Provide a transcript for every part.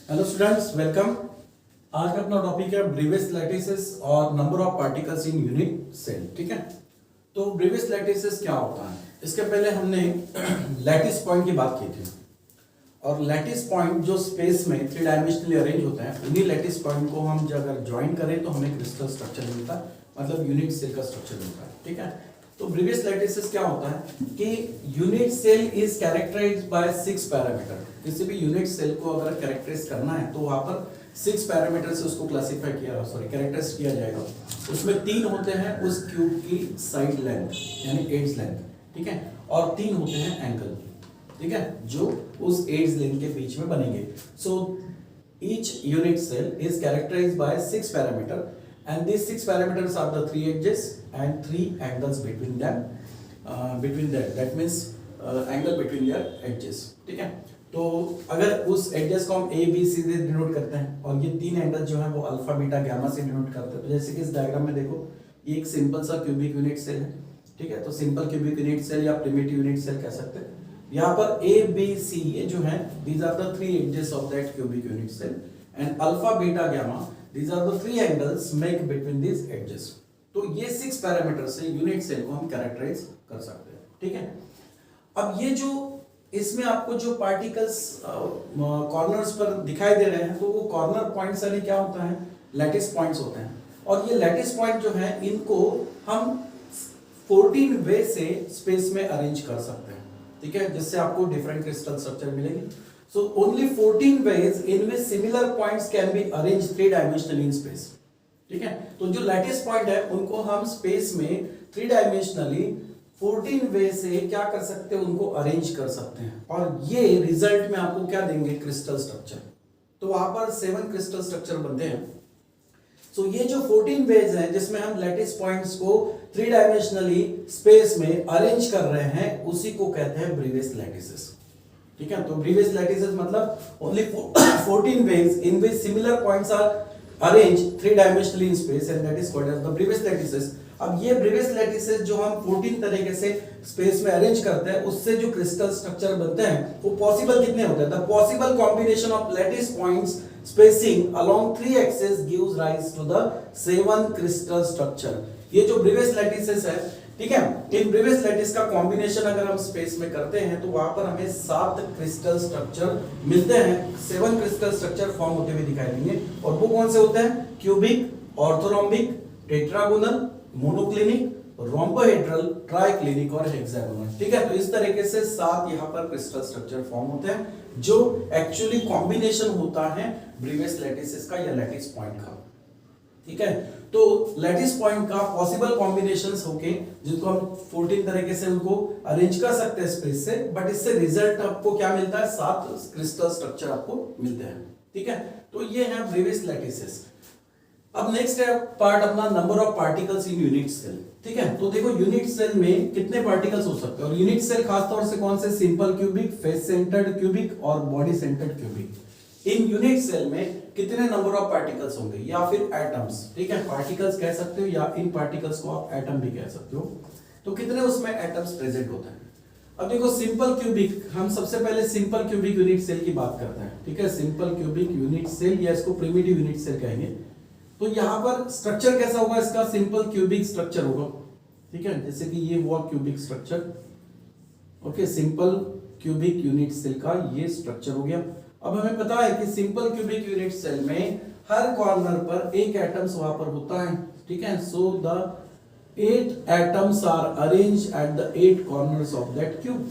Hello students, welcome. आज का अपना टॉपिक है ब्रीवियस लैटिसेस और number of particles in unit cell. ठीक है, तो ब्रीवियस लैटिसेस क्या होता है? इसके पहले हमने लैटिस पॉइंट की बात की थी, और लैटिस पॉइंट जो स्पेस में थ्री डायमेंशनली अरेंज होते हैं, उन्हीं लैटिस पॉइंट को हम जब अगर ज्वाइन करें तो हमें क्रिस्टल स्ट्रक्चर मिलता है, मतलब यूनिट सेल का स्ट्रक्चर मिलता है। ठीक है, तो ब्रीवियस लैटिसेस क्या होता है कि unit cell is characterized by 6 parameter. किसी भी यूनिट सेल को अगर कैरेक्टराइज करना है तो वहां पर 6 पैरामीटर से उसको क्लासिफाई कैरेक्टराइज किया जाएगा। उसमें 3 होते हैं उस क्यूब की साइड लेंथ यानी एड्ज लेंथ, ठीक है, और 3 होते हैं एंगल, ठीक है, जो उस एड्ज लेंथ के बीच में बनेंगे। So each unit cell is characterized by 6 parameter and these 6 parameters are the 3 edges and 3 angles between them, that means angle between their edges। ठीक है, तो अगर उस एडजस्ट को हम ए बी सी से डिनोट करते हैं और ये 3 एंगल जो है वो अल्फा बीटा गामा से डिनोट करते हैं। तो जैसे कि इस डायग्राम में देखो, ये एक सिंपल सा क्यूबिक यूनिट सेल है। ठीक है, तो सिंपल क्यूबिक यूनिट सेल या प्रिमिटिव यूनिट सेल कह सकते हैं। यहाँ पर ए बी सी ये जो है, these are the 3 edges of that cubic unit cell, and alpha beta gamma these are the 3 angles make between these edges। तो ये 6 पैरामीटर से यूनिट सेल को हम कैरेक्टराइज कर सकते हैं। ठीक है, अब ये जो इसमें आपको जो पार्टिकल्स कॉर्नर्स पर दिखाई दे रहे हैं, तो वो कॉर्नर पॉइंट्स यानी क्या होता है, लैटिस पॉइंट्स होते हैं। और ये लैटिस पॉइंट जो है, इनको हम 14 वे से स्पेस में अरेंज कर सकते हैं। ठीक है, जिससे आपको डिफरेंट क्रिस्टल स्ट्रक्चर मिलेगी। So only 14 ways in which similar points can be arranged 3 dimensionally in space। ठीक है, तो जो लैटिस पॉइंट है उनको हम स्पेस में 3 डायमेंशनली 14 वे से क्या कर सकते हैं, उनको अरेंज कर सकते हैं, और ये रिजल्ट में आपको क्या देंगे, क्रिस्टल स्ट्रक्चर। तो वहां पर 7 क्रिस्टल स्ट्रक्चर बनते हैं। सो ये जो 14 वेज हैं जिसमें हम लैटिस पॉइंट्स को 3 डायमेंशनली स्पेस में अरेंज कर रहे हैं, उसी को कहते हैं ब्रीवियस लैटिसेस। ठीक है, तो ब्रीवियस लैटिसेस मतलब only 14 ways in which similar points are arranged 3 dimensionally in space, and that is called as the previous lattices। अब ये ब्रीवियस लैटिसेस जो हम 14 तरीके से स्पेस में अरेंज करते हैं, उससे जो क्रिस्टल स्ट्रक्चर बनते हैं वो पॉसिबल कितने होते हैं? The possible combination of lattice points spacing along 3 axis gives rise to the 7 crystal structure. ये जो ब्रीवियस लैटिसेस है, ठीक है, इन ब्रीवियस लैटिस का कॉम्बिनेशन अगर हम स्पेस में करते हैं तो वहां पर हमें 7 क्रिस्टल स्ट्रक्चर मिलते हैं। 7 क्रिस्टल स्ट्रक्चर फॉर्म होते हुए दिखाई देंगे, और वो कौन से होते हैं? Cubic, orthorhombic, tetragonal, monoclinic, rhombohedral, triclinic और हेक्सागोनल। ठीक है, तो इस तरीके से 7 यहाँ पर क्रिस्टल स्ट्रक्चर फॉर्म होते हैं, जो एक्चुअली कॉम्बिनेशन होता है ब्रीवियस लैटिसेस का या लैटिस पॉइंट का। ठीक है, तो लैटिस पॉइंट का पॉसिबल कॉम्बिनेशंस होके जिनको हम 14 तरीके से उनको अरेंज कर सकते हैं स्पेस से, बट इससे रिजल्ट आपको क्या मिलता है? 7 क्रिस्टल स्ट्रक्चर आपको मिलते हैं। ठीक है, तो ये है ब्रीवियस लैटिसेस। अब नेक्स्ट है पार्ट अपना, number of particles in unit cell. ठीक है, तो देखो यूनिट सेल में कितने पार्टिकल्स हो सकते हैं, और यूनिट सेल खासतौर से कौन से? Simple cubic, face centred cubic और बॉडी सेंटर्ड क्यूबिक। इन यूनिट सेल में कितने नंबर ऑफ पार्टिकल्स होंगे, या फिर एटम्स। ठीक है, पार्टिकल्स कह सकते हो या इन पार्टिकल्स को आप एटम भी कह सकते हो। तो कितने उसमें एटम्स प्रेजेंट होते हैं? अब देखो सिंपल क्यूबिक, हम सबसे पहले सिंपल क्यूबिक यूनिट सेल की बात करते हैं। ठीक है, सिंपल क्यूबिक यूनिट सेल या इसको प्रिमिटिव यूनिट सेल कहेंगे। तो यहां पर स्ट्रक्चर कैसा होगा इसका? सिंपल क्यूबिक स्ट्रक्चर होगा। ठीक है, जैसे कि ये हुआ cubic structure. Okay, simple cubic unit cell का ये स्ट्रक्चर हो गया। अब हमें पता है कि सिंपल क्यूबिक यूनिट सेल में हर कॉर्नर पर एक एटम्स वहां पर होता है। ठीक है, so the 8 atoms are arrange at the 8 corners of that cube.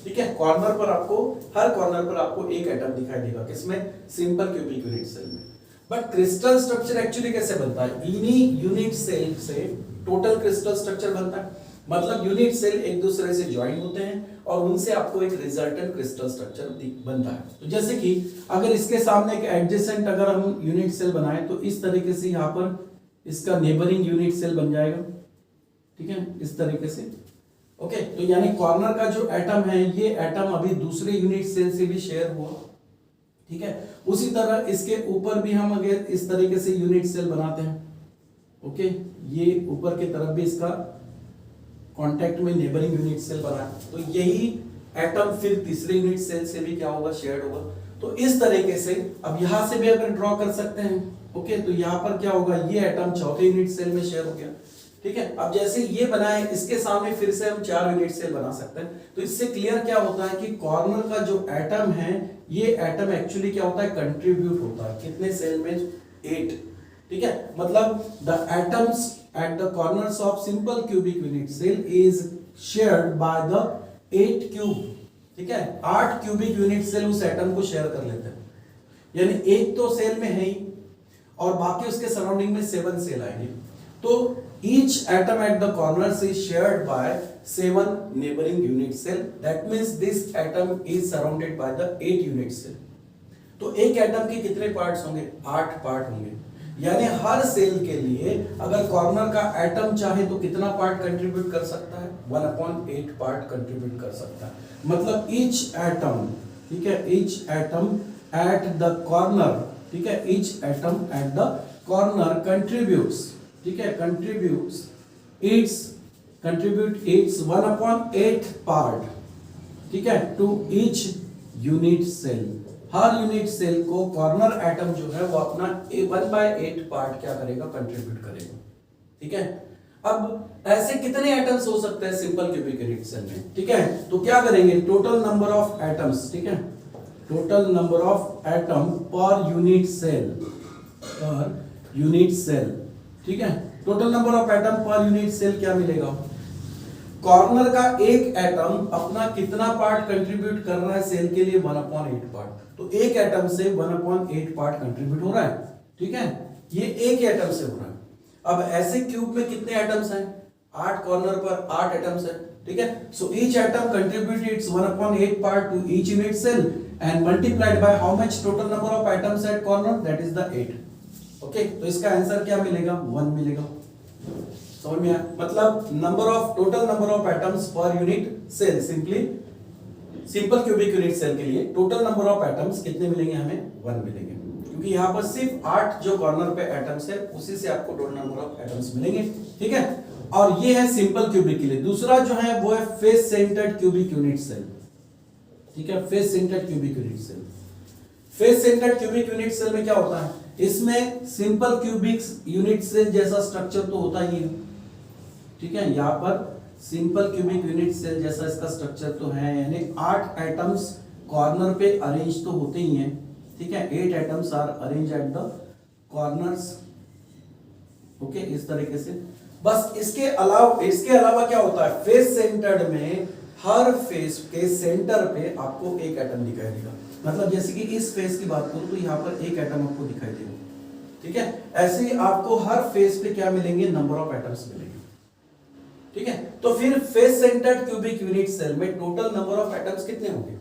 ठीक है, कॉर्नर पर आपको, हर कॉर्नर पर आपको एक एटम दिखाई देगा। किसमें? सिंपल क्यूबिक यूनिट सेल में। बट क्रिस्टल स्ट्रक्चर एक्चुअली कैसे बनता है? इन्हीं यूनिट सेल से टोटल क्रिस्टल स्ट्रक्चर बनता है। मतलब यूनिट सेल एक दूसरे से ज्वाइन होते हैं और उनसे आपको एक रिजल्टेंट क्रिस्टल स्ट्रक्चर बनता है। तो जैसे कि अगर इसके सामने एक एडजेसेंट अगर हम यूनिट सेल बनाएं, तो इस तरीके से यहाँ पर इसका नेबरिंग यूनिट सेल बन जाएगा। ठीक है, इस तरीके से। ओके, तो यानी कॉर्नर का जो एटम है, ये एटम अभी दूसरे यूनिट सेल से भी शेयर हुआ। ठीक है, उसी तरह इसके ऊपर भी हम अगर इस तरीके से यूनिट सेल बनाते हैं, ओके, ये ऊपर की तरफ भी इसका कांटेक्ट में नेबरिंग यूनिट सेल बना, तो यही एटम फिर तीसरे यूनिट सेल से भी क्या होगा, शेयर्ड होगा। तो इस तरीके से अब यहां से भी अगर ड्रॉ कर सकते हैं, ओके, तो यहां पर क्या होगा, ये एटम चौथे यूनिट सेल में शेयर हो गया, ठीक है। अब जैसे ये बनाए, इसके सामने फिर से हम 4 यूनिट सेल बना सकते हैं। तो इससे क्लियर क्या होता है कि कॉर्नर का जो एटम है, ये एटम एक्चुअली क्या होता है, कंट्रीब्यूट होता है कितने सेल में, 8, ठीक है। मतलब the atoms at the corners of simple cubic unit cell is shared by the 8 cube, ठीक है। 8 क्यूबिक यूनिट सेल उस एटम को शेयर कर लेते हैं, यानी एक तो सेल में है ही और बाकी उसके सराउंडिंग में 7 सेल आएंगे। तो each atom at the corners is shared by 7 neighboring unit cell. That means this atom is surrounded by the 8 unit cell. तो एक एटम के कितने पार्ट्स होंगे, 8 पार्ट होंगे। यानी हर सेल के लिए अगर कॉर्नर का एटम चाहे तो कितना पार्ट कंट्रीब्यूट कर सकता है, 1/8 पार्ट कंट्रीब्यूट कर सकता है। मतलब ईच एटम, ठीक है, each atom at the corner, ठीक है, each atom at the corner contributes, ठीक है, कंट्रीब्यूट इट्स 1/8 पार्ट, ठीक है, टू ईच यूनिट सेल। हर यूनिट सेल को कॉर्नर एटम जो है वो अपना 1/8 पार्ट क्या करेगा, कंट्रीब्यूट करेगा, ठीक है। अब ऐसे कितने एटम्स हो सकते हैं सिंपल क्यूबिक यूनिट सेल में, ठीक है। तो क्या करेंगे, टोटल नंबर ऑफ एटम्स, ठीक है, total number of atom per unit cell, ठीक है। Total number of atom per unit cell क्या मिलेगा, कॉर्नर का एक एटम अपना कितना पार्ट कंट्रीब्यूट कर रहा है सेल के लिए, 1/8 पार्ट। तो एक एटम से 1/8 पार्ट कंट्रीब्यूट हो रहा है, ठीक है, ये एक एटम से हो रहा है। अब ऐसे क्यूब में कितने एटम्स हैं, 8 कॉर्नर पर 8 एटम्स हैं, ठीक है। So each atom contribute its 1/8 part to each unit cell and multiplied by how much, total number of atoms at corner, that is the 8, okay. तो इसका आंसर क्या मिलेगा, 1 मिलेगा। समझ में आया, मतलब number of, total number of atoms per unit cell, simple cubic unit cell के लिए टोटल नंबर ऑफ एटम्स कितने मिलेंगे, हमें 1 मिलेंगे, क्योंकि यहां पर सिर्फ 8 जो कॉर्नर पे एटम्स है उसी से आपको टोटल नंबर ऑफ एटम्स मिलेंगे, ठीक है। और ये है सिंपल क्यूबिक के लिए। दूसरा जो है वो है face centred cubic unit cell, ठीक है, face centred cubic unit cell. Face centred cubic unit cell में क्या होता है, इसमें सिंपल क्यूबिक यूनिट सेल जैसा स्ट्रक्चर तो होता ही है, ठीक है। यहां पर सिंपल क्यूबिक यूनिट सेल जैसा इसका स्ट्रक्चर तो है, यानी 8 एटम्स कॉर्नर पे अरेंज तो होते ही हैं, ठीक है, 8 atoms are arrange at the corners, okay, इस तरीके से। बस इसके अलावा क्या होता है, फेस सेंटर्ड में हर फेस के सेंटर पे आपको एक एटम दिखाई देगा। मतलब जैसे कि इस फेस की बात करूं तो यहाँ पर एक एटम आपको दिखाई देगा, ठीक है। ऐसे ही आपको हर फेस पे क्या मिलेंगे, नंबर ऑफ एटम्स मिलेंगे, ठीक है। तो फिर face centred cubic unit cell में टोटल नंबर ऑफ एटम्स कितने होंगे।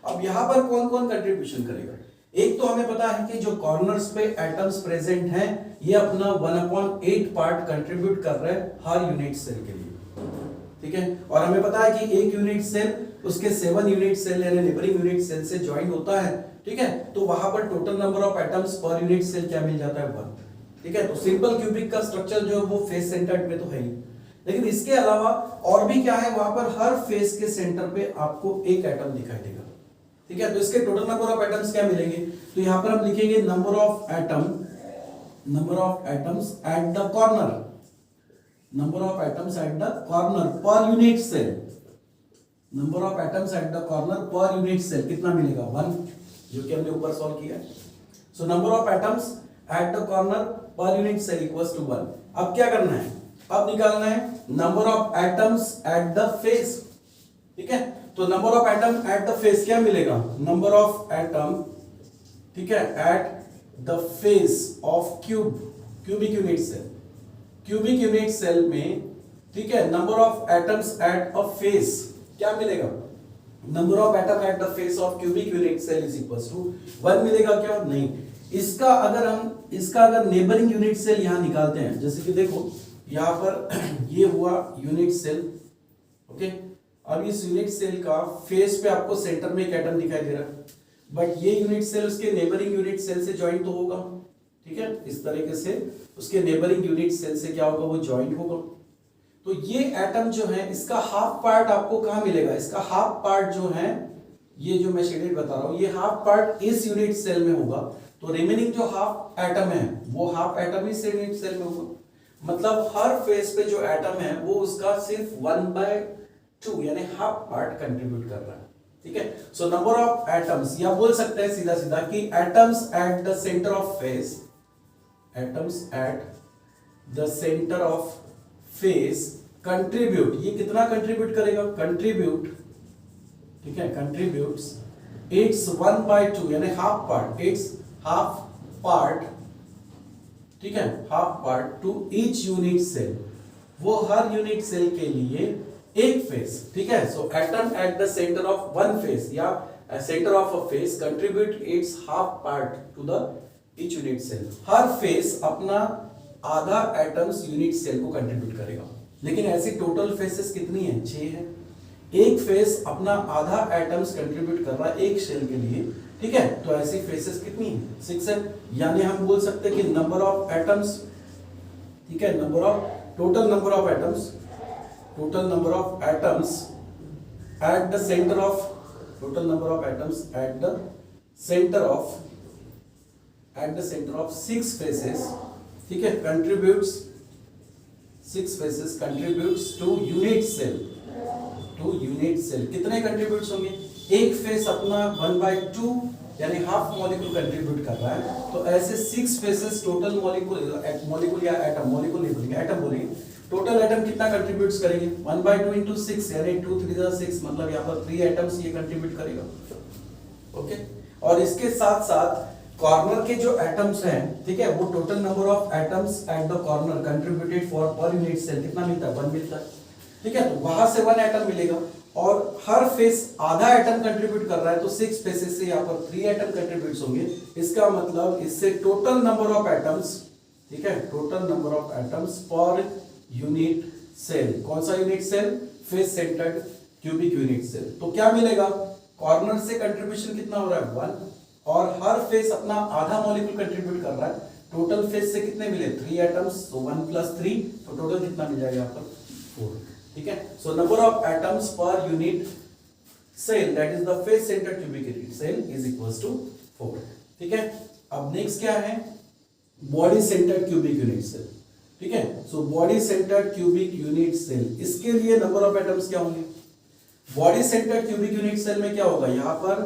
अब यहां पर कौन कौन कंट्रीब्यूशन करेगा, एक तो हमें पता है कि जो कॉर्नर्स पे एटम्स प्रेजेंट हैं ये अपना 1/8 पार्ट कंट्रीब्यूट कर रहे हैं हर यूनिट सेल के लिए, ठीक है। और हमें पता है कि एक यूनिट सेल उसके 7 यूनिट सेल यानी नेबरिंग यूनिट सेल से ज्वाइन होता है, ठीक है। तो वहां पर total number of atoms per unit cell क्या मिल जाता है, 1, ठीक है। तो सिंपल क्यूबिक का स्ट्रक्चर जो है वो फेस सेंटर्ड में तो है ही, लेकिन इसके अलावा और भी क्या है, वहां पर हर फेस के सेंटर पे आपको एक एटम दिखाई देगा, ठीक है। तो इसके टोटल नंबर ऑफ एटम्स क्या मिलेंगे, तो यहां पर हम लिखेंगे number of atoms at the corner, number of atoms at the corner per unit cell, number of atoms at the corner per unit cell कितना मिलेगा, 1, जो कि हमने ऊपर सॉल्व किया। So number of atoms at the corner per unit cell equals to 1। अब क्या करना है, अब निकालना है number of atoms at the face, ठीक है। तो number of atom at the face क्या मिलेगा, नंबर ऑफ एटम, ठीक है, at the face of cubic unit cell, cubic unit cell में, ठीक है, number of atoms at a face क्या मिलेगा, number of atom at the face of cubic unit cell is equals to 1 मिलेगा क्या, नहीं। इसका अगर नेबरिंग यूनिट सेल यहां निकालते हैं, जैसे कि देखो यहां पर ये हुआ यूनिट सेल, ओके। अब इस यूनिट सेल का फेस पे आपको सेंटर में एक एटम दिखाई दे रहा है, बट ये यूनिट सेल उसके नेबरिंग यूनिट सेल से ज्वाइन तो होगा, ठीक है। इस तरीके से उसके नेबरिंग यूनिट सेल से क्या होगा, वो ज्वाइन होगा। तो ये एटम जो है इसका हाफ पार्ट आपको कहाँ मिलेगा, इसका हाफ पार्ट जो है ये जो मैं शेडेड बता रहा हूं ये हाफ पार्ट इस यूनिट सेल में होगा, तो रिमेनिंग जो हाफ एटम है वो हाफ एटम इस यूनिट सेल में होगा। मतलब हर फेस पे जो एटम है वो उसका सिर्फ 1/2 यानी हाफ पार्ट कंट्रीब्यूट कर रहा है। ठीक है, सो नंबर ऑफ एटम्स, या बोल सकते हैं सीधा सीधा कि atoms at the centre of face, atoms at the centre of face contribute, ये कितना कंट्रीब्यूट करेगा, कंट्रीब्यूट, ठीक है, कंट्रीब्यूट्स इट्स 1/2 यानी half part, its half part, ठीक है, half part to each unit cell, वो हर यूनिट सेल के लिए एक फेस। ठीक है, so atom at the centre of one face या centre of a face contribute its half part to the each unit cell, हर फेस अपना आधा एटम्स यूनिट सेल को कंट्रीब्यूट करेगा। लेकिन ऐसी टोटल फेसेस कितनी है, 6 है। एक फेस अपना आधा एटम्स कंट्रीब्यूट कर रहा है एक सेल के लिए, ठीक है, तो ऐसी फेसेस कितनी है, 6 है। यानी हम बोल सकते हैं कि नंबर ऑफ एटम्स, ठीक है, number of total number of atoms, total number of atoms at the centre of, total number of atoms at the centre of, at the centre of 6 faces, ठीक है, contributes, 6 faces contributes to unit cell, to unit cell. कितने contributes होंगे, एक face अपना 1/2 यानी half molecule contribute कर रहा है, तो ऐसे 6 फेसेस टोटल मॉलिक्यूल, मॉलिक्यूल या एटम, मॉलिक्यूल नहीं बोलेंगे एटम बोलेंगे, टोटल एटम कितना कंट्रीब्यूट्स करेंगे 1/2 into 6 यानी 2 3 6, मतलब यहाँ पर 3 एटम्स ये कंट्रीब्यूट करेगा। ओके, और इसके साथ साथ कॉर्नर के जो एटम्स हैं, ठीक है, वो total number of atoms at the corner contributed for per unit cell कितना मिलता है, 1 मिलता है। ठीक है, तो वहां से 1 एटम मिलेगा और हर फेस आधा एटम कंट्रीब्यूट कर रहा है, तो 6 फेसेस से यहाँ पर 3 एटम कंट्रीब्यूट्स होंगे। इसका मतलब इससे टोटल नंबर ऑफ एटम्स, ठीक है, total number of atoms per unit cell, कौन सा unit cell, face centred cubic unit cell, तो क्या मिलेगा, कॉर्नर से कंट्रीब्यूशन कितना हो रहा है 1, और हर फेस अपना आधा मॉलिक्यूल कंट्रीब्यूट कर रहा है, टोटल फेस से कितने मिले 3 एटम्स, तो 1 + 3, तो टोटल कितना मिल जाएगा यहाँ पर 4। ठीक है, so number of atoms per unit cell that is the face centred cubic unit cell is equals to 4। ठीक है, अब नेक्स्ट क्या है, body centred cubic unit cell. ठीक है, so body centred cubic unit cell, इसके लिए नंबर ऑफ एटम्स क्या होंगे, body centred cubic unit cell में क्या होगा, यहां पर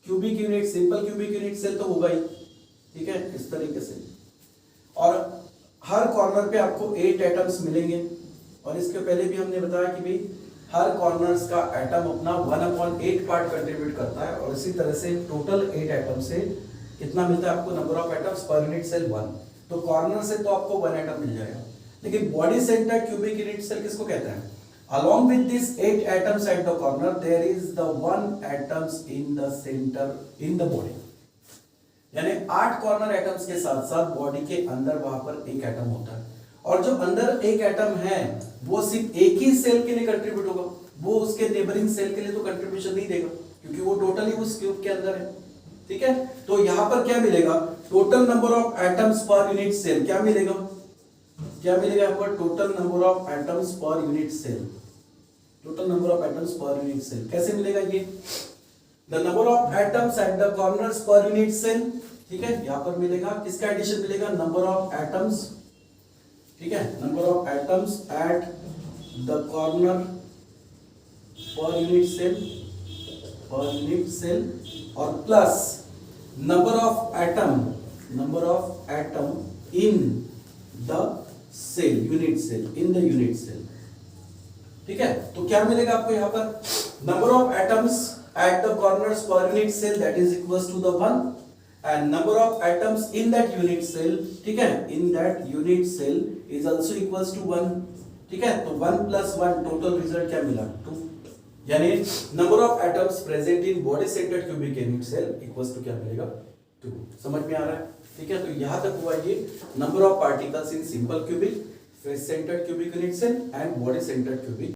cubic unit, simple cubic unit cell तो होगा ही, ठीक है, इस तरीके से, और हर कॉर्नर पे आपको 8 एटम्स मिलेंगे, और इसके पहले भी हमने बताया कि भाई हर कॉर्नर्स का एटम अपना 1/8 पार्ट कंट्रीब्यूट करता है, और इसी तरह से टोटल 8 एटम से कितना मिलता है आपको, number of atoms per unit cell 1, तो कॉर्नर से तो आपको 1 एटम मिल जाएगा। लेकिन body centred cubic unit cell किसको कहते हैं, along with these 8 atoms at the corner there is the 1 atoms in the center in the body, यानी 8 कॉर्नर एटम्स के साथ साथ बॉडी के अंदर वहां पर एक एटम होता है, और जो अंदर एक एटम है वो सिर्फ एक ही सेल के लिए कंट्रीब्यूट होगा, वो उसके नेबरिंग सेल के लिए तो कंट्रीब्यूशन नहीं देगा क्योंकि वो टोटली उस क्यूब के अंदर है। ठीक है, तो यहां पर क्या मिलेगा, total number of atoms per unit cell क्या मिलेगा, क्या मिलेगा यहाँ पर, total number of atoms per unit cell, total number of atoms per unit cell कैसे मिलेगा, ये the number of atoms at the corners per unit cell. ठीक है, यहां पर मिलेगा, किसका एडिशन मिलेगा, नंबर ऑफ एटम्स, ठीक है, number of atoms at the corner per unit cell, per unit cell, और plus number of atom, number of atom in the cell, unit cell, in the unit cell. ठीक है, तो क्या मिलेगा आपको यहां पर, number of atoms at the corners per unit cell that is equals to the 1, and number of atoms in that unit cell, ठीक है, in that unit cell is also equals to 1। ठीक है, तो 1 + 1 टोटल रिजल्ट क्या मिला, 2, यानी number of atoms present in body centred cubic unit cell equals to क्या मिलेगा, 2। समझ में आ रहा है। ठीक है, तो यहां तक हुआ ये number of particles in simple cubic, face centred cubic unit cell and body centred cubic